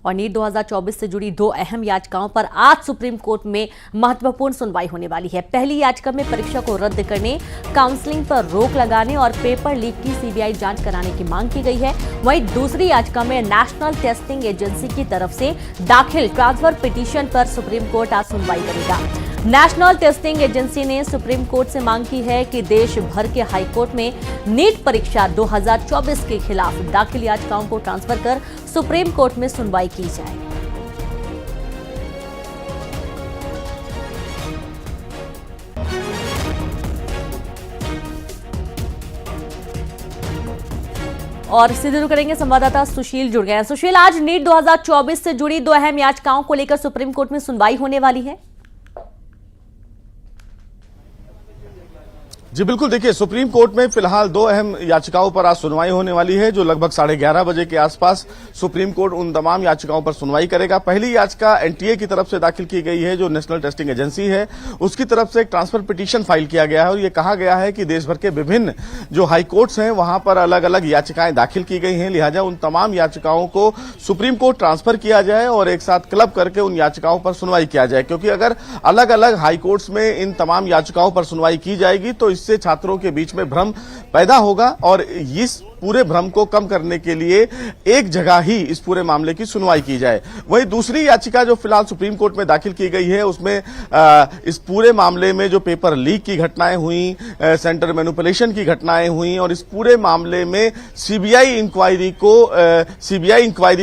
और नीट 2024 से जुड़ी दो अहम याचिकाओं पर आज सुप्रीम कोर्ट में महत्वपूर्ण सुनवाई होने वाली है। पहली याचिका में परीक्षा को रद्द करने, काउंसलिंग पर रोक लगाने और पेपर लीक की सीबीआई जांच कराने की मांग की गई है। वहीं दूसरी याचिका में नेशनल टेस्टिंग एजेंसी की तरफ से दाखिल ट्रांसफर पिटीशन पर सुप्रीम कोर्ट आज सुनवाई करेगा। नेशनल टेस्टिंग एजेंसी ने सुप्रीम कोर्ट से मांग की है कि देश भर के हाई कोर्ट में नीट परीक्षा 2024 के खिलाफ दाखिल याचिकाओं को ट्रांसफर कर सुप्रीम कोर्ट में सुनवाई की जाए। और सीधे रुक करेंगे, संवाददाता सुशील जुड़ गए हैं। सुशील, आज नीट 2024 से जुड़ी दो अहम याचिकाओं को लेकर सुप्रीम कोर्ट में सुनवाई होने वाली है। जी बिल्कुल, देखिए सुप्रीम कोर्ट में फिलहाल दो अहम याचिकाओं पर आज सुनवाई होने वाली है, जो लगभग 11:30 बजे के आसपास सुप्रीम कोर्ट उन तमाम याचिकाओं पर सुनवाई करेगा। पहली याचिका एनटीए की तरफ से दाखिल की गई है, जो नेशनल टेस्टिंग एजेंसी है, उसकी तरफ से एक ट्रांसफर पिटीशन फाइल किया गया है और ये कहा गया है कि देश भर के विभिन्न जो हाई कोर्ट्स हैं वहां पर अलग अलग याचिकाएं दाखिल की गई हैं, लिहाजा उन तमाम याचिकाओं को सुप्रीम कोर्ट ट्रांसफर किया जाए और एक साथ क्लब करके उन याचिकाओं पर सुनवाई किया जाए, क्योंकि अगर अलग अलग हाई कोर्ट्स में इन तमाम याचिकाओं पर सुनवाई की जाएगी तो इससे छात्रों के बीच में भ्रम पैदा होगा और इस पूरे भ्रम को कम करने के लिए एक जगह ही इस पूरे मामले की सुनवाई की जाए। वहीं दूसरी याचिका जो फिलहाल सुप्रीम कोर्ट में दाखिल की गई है, उसमें इस पूरे मामले में जो पेपर लीक की घटनाएं हुई, सेंटर मैनिपुलेशन की घटनाएं हुई और इस पूरे मामले में सीबीआई इंक्वायरी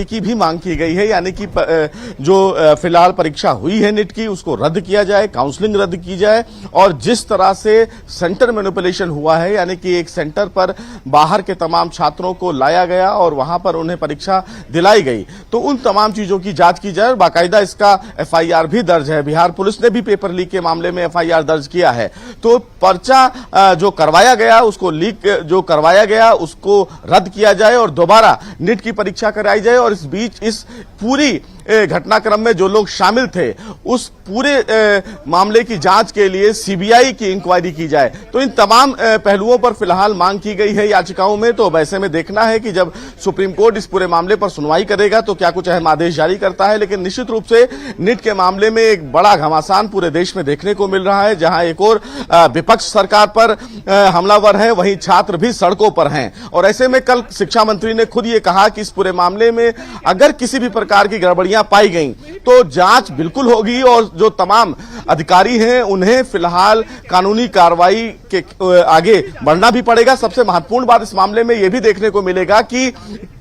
की भी मांग की गई है, यानी कि जो फिलहाल परीक्षा हुई है नीट की उसको रद्द किया जाए, काउंसलिंग रद्द की जाए और जिस तरह से सेंटर मैनिपुलेशन हुआ है, यानी कि एक सेंटर पर बाहर के तमाम छात्रों को लाया गया और वहां पर उन्हें परीक्षा दिलाई गई, तो उन तमाम चीजों की जांच की जाए। बाकायदा इसका एफआईआर भी दर्ज है, बिहार पुलिस ने भी पेपर लीक के मामले में एफआईआर दर्ज किया है। तो पर्चा जो करवाया गया उसको लीक जो करवाया गया उसको रद्द किया जाए और दोबारा नीट की परीक्षा कराई जाए और इस बीच इस पूरी घटनाक्रम में जो लोग शामिल थे उस पूरे मामले की जांच के लिए सीबीआई की इंक्वायरी की जाए। तो इन तमाम पहलुओं पर फिलहाल मांग की गई है याचिकाओं में। तो वैसे में देखना है कि जब सुप्रीम कोर्ट इस पूरे मामले पर सुनवाई करेगा तो क्या कुछ अहम आदेश जारी करता है, लेकिन निश्चित रूप से नीट के मामले में एक बड़ा घमासान पूरे देश में देखने को मिल रहा है, जहां एक और विपक्ष सरकार पर हमलावर है, वहीं छात्र भी सड़कों पर हैं। और ऐसे में कल शिक्षा मंत्री ने खुद ये कहा कि इस पूरे मामले में अगर किसी भी प्रकार की गड़बड़ियां पाई गई तो जांच बिल्कुल होगी और जो तमाम अधिकारी हैं उन्हें फिलहाल कानूनी कार्रवाई के आगे बढ़ना भी पड़ेगा। सबसे महत्वपूर्ण बात इस मामले में यह भी देखने को मिलेगा कि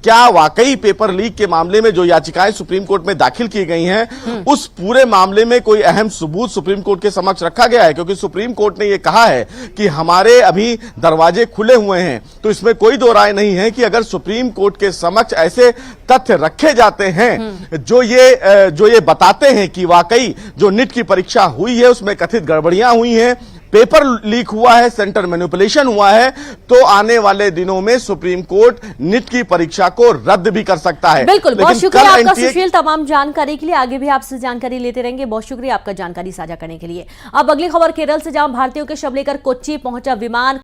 क्या वाकई पेपर लीक के मामले में जो याचिकाएं सुप्रीम कोर्ट में दाखिल की गई हैं उस पूरे मामले में कोई अहम सबूत सुप्रीम कोर्ट के समक्ष रखा गया है, क्योंकि सुप्रीम कोर्ट ने यह कहा है कि हमारे अभी दरवाजे खुले हुए हैं। तो इसमें कोई दो राय नहीं है कि अगर सुप्रीम कोर्ट के समक्ष ऐसे तथ्य रखे जाते हैं जो ये बताते हैं कि वाकई जो नीट की परीक्षा हुई है उसमें कथित गड़बड़ियां हुई हैं, पेपर लीक हुआ है, सेंटर मैनिपुलेशन हुआ है, तो आने वाले दिनों में सुप्रीम कोर्ट नीट की परीक्षा को रद्द भी कर सकता है। बिल्कुल, बहुत शुक्रिया आपका सुशील, तमाम जानकारी के लिए। आगे भी आपसे जानकारी लेते रहेंगे। बहुत शुक्रिया आपका जानकारी साझा करने के लिए। अब अगली खबर केरल से, जहां भारतीयों के शव लेकर कोच्चि पहुंचा विमान